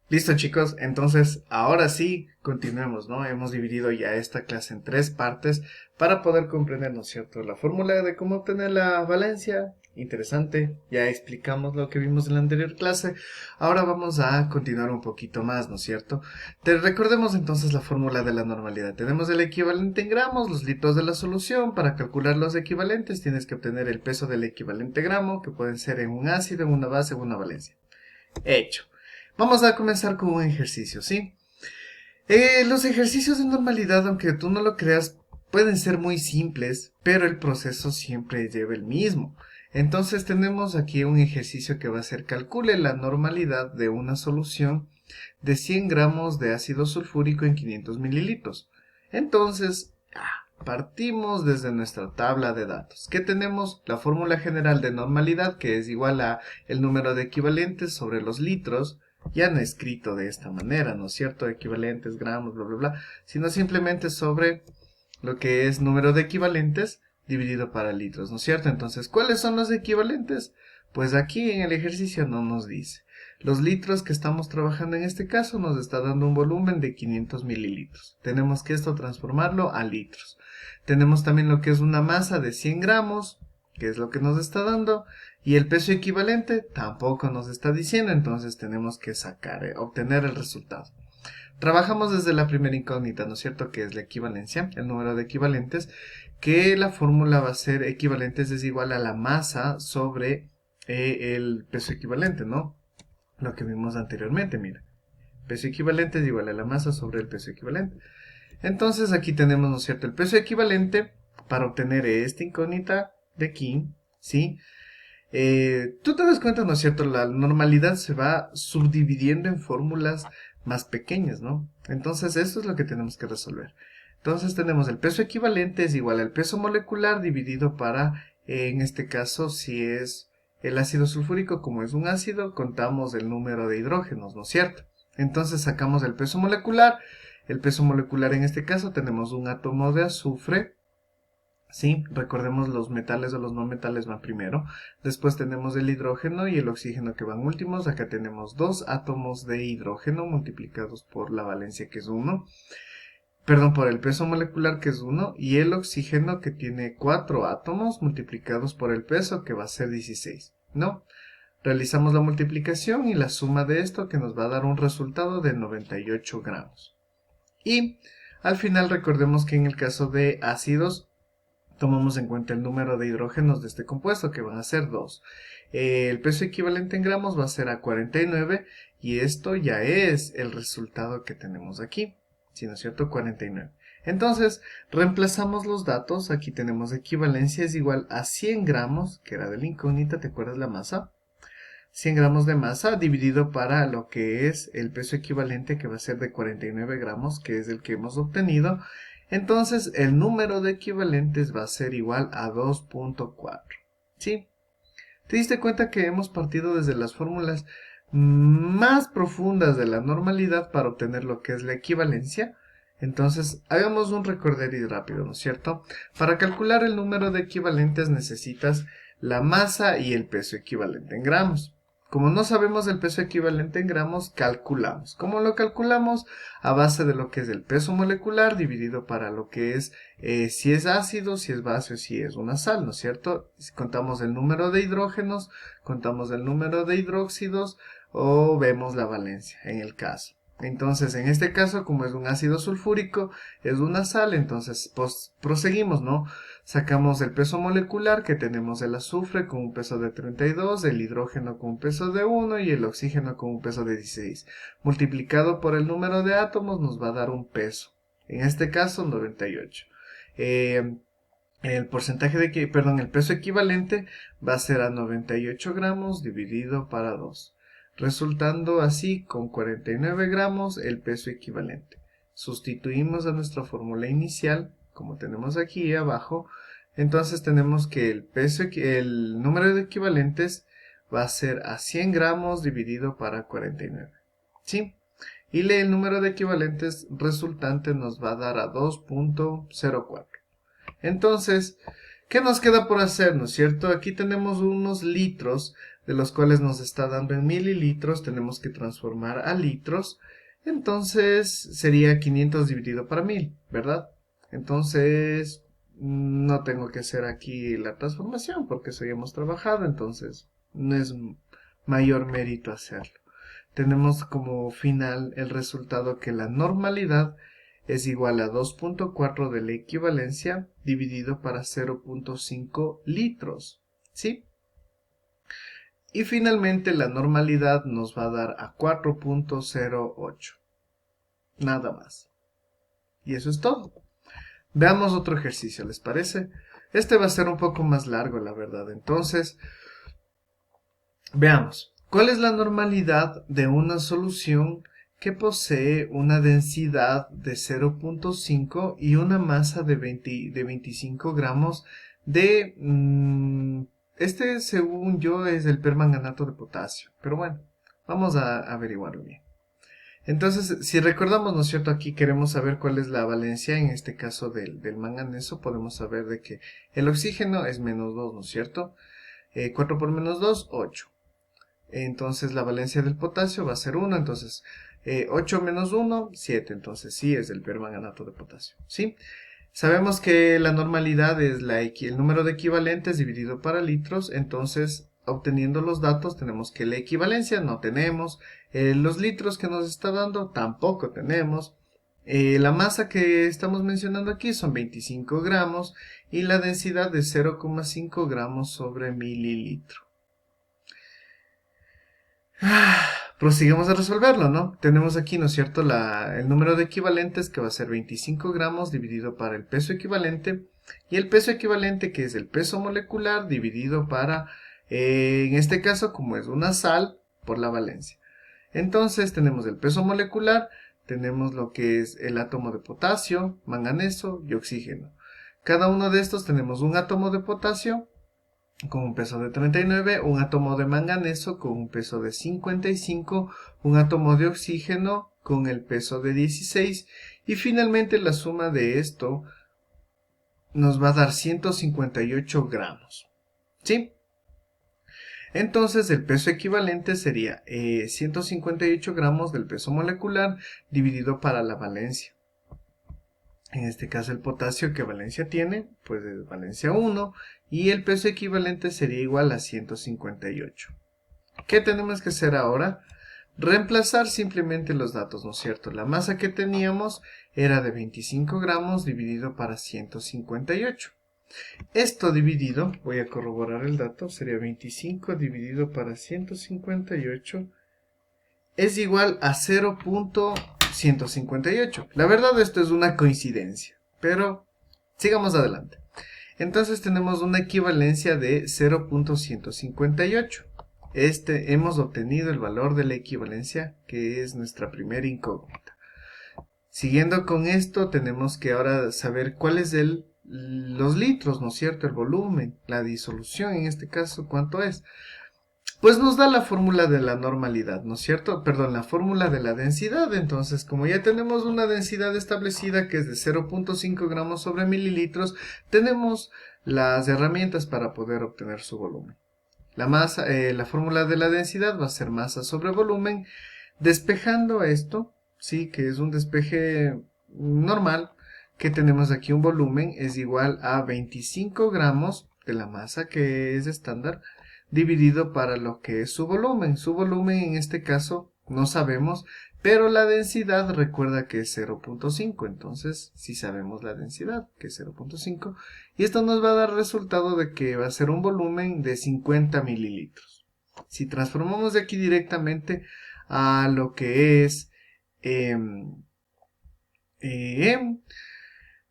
Listo, chicos, entonces ahora sí continuemos, ¿no? Hemos dividido ya esta clase en tres partes para poder comprender, ¿no es cierto?, la fórmula de cómo obtener la valencia. Interesante, ya explicamos lo que vimos en la anterior clase. Ahora vamos a continuar un poquito más, ¿no es cierto? Te recordemos entonces la fórmula de la normalidad. Tenemos el equivalente en gramos, los litros de la solución. Para calcular los equivalentes tienes que obtener el peso del equivalente gramo, que pueden ser en un ácido, en una base o una valencia. Hecho. Vamos a comenzar con un ejercicio, ¿sí? Los ejercicios de normalidad, aunque tú no lo creas, pueden ser muy simples, pero el proceso siempre lleva el mismo. Entonces tenemos aquí un ejercicio que va a ser calcule la normalidad de una solución de 100 gramos de ácido sulfúrico en 500 mililitros. Entonces, partimos desde nuestra tabla de datos, que tenemos la fórmula general de normalidad, que es igual a el número de equivalentes sobre los litros, ya no escrito de esta manera, ¿no es cierto? Equivalentes, gramos, bla, bla, bla, sino simplemente sobre lo que es número de equivalentes dividido para litros, ¿no es cierto? Entonces, ¿cuáles son los equivalentes? Pues aquí en el ejercicio no nos dice. Los litros que estamos trabajando en este caso nos está dando un volumen de 500 mililitros. Tenemos que esto transformarlo a litros. Tenemos también lo que es una masa de 100 gramos, que es lo que nos está dando, y el peso equivalente tampoco nos está diciendo, entonces tenemos que obtener el resultado. Trabajamos desde la primera incógnita, ¿no es cierto?, que es la equivalencia, el número de equivalentes, que la fórmula va a ser equivalentes es igual a la masa sobre el peso equivalente, ¿no? Lo que vimos anteriormente, mira. Peso equivalente es igual a la masa sobre el peso equivalente. Entonces aquí tenemos, ¿no es cierto?, el peso equivalente para obtener esta incógnita de aquí, ¿sí? Tú te das cuenta, ¿no es cierto? La normalidad se va subdividiendo en fórmulas más pequeñas, ¿no? Entonces, esto es lo que tenemos que resolver. Entonces, tenemos el peso equivalente es igual al peso molecular dividido para, en este caso, si es el ácido sulfúrico, como es un ácido, contamos el número de hidrógenos, ¿no es cierto? Entonces, sacamos el peso molecular. El peso molecular en este caso tenemos un átomo de azufre. Sí, recordemos los metales o los no metales van primero. Después tenemos el hidrógeno y el oxígeno que van últimos. Acá tenemos dos átomos de hidrógeno multiplicados por la valencia que es 1. Perdón, por el peso molecular que es 1. Y el oxígeno que tiene 4 átomos multiplicados por el peso que va a ser 16. ¿No? Realizamos la multiplicación y la suma de esto que nos va a dar un resultado de 98 gramos. Y al final recordemos que en el caso de ácidos tomamos en cuenta el número de hidrógenos de este compuesto, que van a ser 2. El peso equivalente en gramos va a ser a 49 y esto ya es el resultado que tenemos aquí. ¿Sí, no es cierto? 49. Entonces, reemplazamos los datos. Aquí tenemos equivalencia es igual a 100 gramos, que era de la incógnita, ¿te acuerdas la masa? 100 gramos de masa dividido para lo que es el peso equivalente, que va a ser de 49 gramos, que es el que hemos obtenido. Entonces el número de equivalentes va a ser igual a 2.4. ¿Sí? ¿Te diste cuenta que hemos partido desde las fórmulas más profundas de la normalidad para obtener lo que es la equivalencia? Entonces, hagamos un recorderis rápido, ¿no es cierto? Para calcular el número de equivalentes necesitas la masa y el peso equivalente en gramos. Como no sabemos el peso equivalente en gramos, calculamos. ¿Cómo lo calculamos? A base de lo que es el peso molecular dividido para lo que es si es ácido, si es base o si es una sal, ¿no es cierto? Si contamos el número de hidrógenos, contamos el número de hidróxidos o vemos la valencia en el caso. Entonces, en este caso, como es un ácido sulfúrico, es una sal, entonces proseguimos, ¿no? Sacamos el peso molecular, que tenemos el azufre con un peso de 32, el hidrógeno con un peso de 1 y el oxígeno con un peso de 16. Multiplicado por el número de átomos nos va a dar un peso. En este caso, 98. El porcentaje el peso equivalente va a ser a 98 gramos dividido para 2, resultando así con 49 gramos el peso equivalente. Sustituimos a nuestra fórmula inicial, como tenemos aquí abajo, entonces tenemos que el número de equivalentes va a ser a 100 gramos dividido para 49. ¿Sí? Y el número de equivalentes resultante nos va a dar a 2.04. Entonces, ¿qué nos queda por hacer, no es cierto? Aquí tenemos unos litros de los cuales nos está dando en mililitros, tenemos que transformar a litros. Entonces sería 500 dividido para 1000, ¿verdad? Entonces no tengo que hacer aquí la transformación porque eso ya hemos trabajado, entonces no es mayor mérito hacerlo. Tenemos como final el resultado que la normalidad es igual a 2.4 de la equivalencia dividido para 0.5 litros, ¿sí? Y finalmente la normalidad nos va a dar a 4.08. Nada más. Y eso es todo. Veamos otro ejercicio, ¿les parece? Este va a ser un poco más largo, la verdad. Entonces, veamos. ¿Cuál es la normalidad de una solución que posee una densidad de 0.5 y una masa de 25 gramos de... este, según yo, es el permanganato de potasio. Pero bueno, vamos a averiguarlo bien. Entonces, si recordamos, ¿no es cierto? Aquí queremos saber cuál es la valencia, en este caso del manganeso, podemos saber de que el oxígeno es menos 2, ¿no es cierto? 4 por menos 2, 8. Entonces la valencia del potasio va a ser 1, entonces 8 menos 1, 7, entonces sí es el permanganato de potasio, ¿sí? Sabemos que la normalidad es el número de equivalentes dividido para litros, entonces obteniendo los datos tenemos que la equivalencia no tenemos, los litros que nos está dando tampoco tenemos, la masa que estamos mencionando aquí son 25 gramos y la densidad de 0,5 gramos sobre mililitro. Prosigamos a resolverlo, ¿no? Tenemos aquí, ¿no es cierto?, el número de equivalentes que va a ser 25 gramos dividido para el peso equivalente y el peso equivalente que es el peso molecular dividido para, en este caso, como es una sal, por la valencia. Entonces tenemos el peso molecular, tenemos lo que es el átomo de potasio, manganeso y oxígeno. Cada uno de estos tenemos un átomo de potasio con un peso de 39, un átomo de manganeso con un peso de 55, un átomo de oxígeno con el peso de 16 y finalmente la suma de esto nos va a dar 158 gramos, ¿sí? Entonces el peso equivalente sería 158 gramos del peso molecular dividido para la valencia. En este caso el potasio, ¿qué valencia tiene? Pues es valencia 1 y el peso equivalente sería igual a 158. ¿Qué tenemos que hacer ahora? Reemplazar simplemente los datos, ¿no es cierto? La masa que teníamos era de 25 gramos dividido para 158. Esto dividido, voy a corroborar el dato, sería 25 dividido para 158 es igual a 0.158. La verdad esto es una coincidencia, pero sigamos adelante. Entonces tenemos una equivalencia de 0.158. Hemos obtenido el valor de la equivalencia, que es nuestra primera incógnita. Siguiendo con esto, tenemos que ahora saber cuál es los litros, ¿no es cierto? El volumen, la disolución en este caso, ¿cuánto es? Pues nos da la fórmula de la normalidad, ¿no es cierto? Perdón, la fórmula de la densidad. Entonces, como ya tenemos una densidad establecida que es de 0.5 gramos sobre mililitros, tenemos las herramientas para poder obtener su volumen. La fórmula de la densidad va a ser masa sobre volumen. Despejando esto, sí, que es un despeje normal, que tenemos aquí un volumen, es igual a 25 gramos de la masa que es estándar, dividido para lo que es su volumen. Su volumen en este caso no sabemos, pero la densidad recuerda que es 0.5, entonces sí sabemos la densidad, que es 0.5, y esto nos va a dar resultado de que va a ser un volumen de 50 mililitros. Si transformamos de aquí directamente a lo que es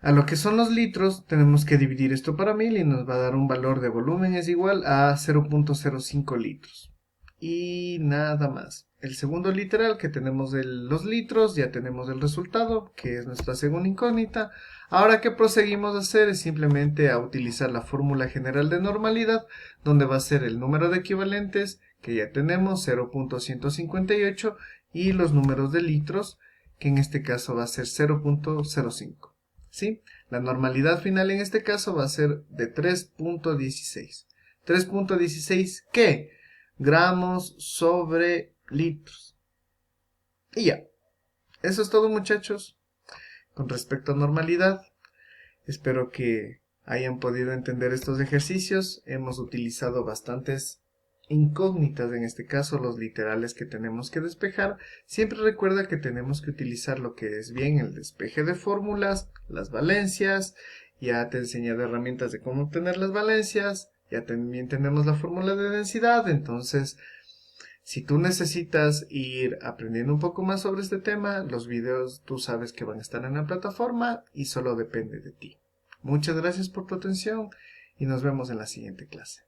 a lo que son los litros, tenemos que dividir esto para 1000 y nos va a dar un valor de volumen es igual a 0.05 litros. Y nada más. El segundo literal que tenemos de los litros, ya tenemos el resultado, que es nuestra segunda incógnita. Ahora que proseguimos a hacer es simplemente a utilizar la fórmula general de normalidad, donde va a ser el número de equivalentes, que ya tenemos 0.158, y los números de litros, que en este caso va a ser 0.05. ¿Sí? La normalidad final en este caso va a ser de 3.16. 3.16, ¿qué? gramos sobre litros. Y ya, eso es todo, muchachos, con respecto a normalidad. Espero que hayan podido entender estos ejercicios. Hemos utilizado bastantes incógnitas, en este caso los literales que tenemos que despejar. Siempre recuerda que tenemos que utilizar lo que es bien el despeje de fórmulas, las valencias. Ya te he enseñado herramientas de cómo obtener las valencias. Ya también tenemos la fórmula de densidad. Entonces, si tú necesitas ir aprendiendo un poco más sobre este tema, los videos tú sabes que van a estar en la plataforma y solo depende de ti. Muchas gracias por tu atención y nos vemos en la siguiente clase.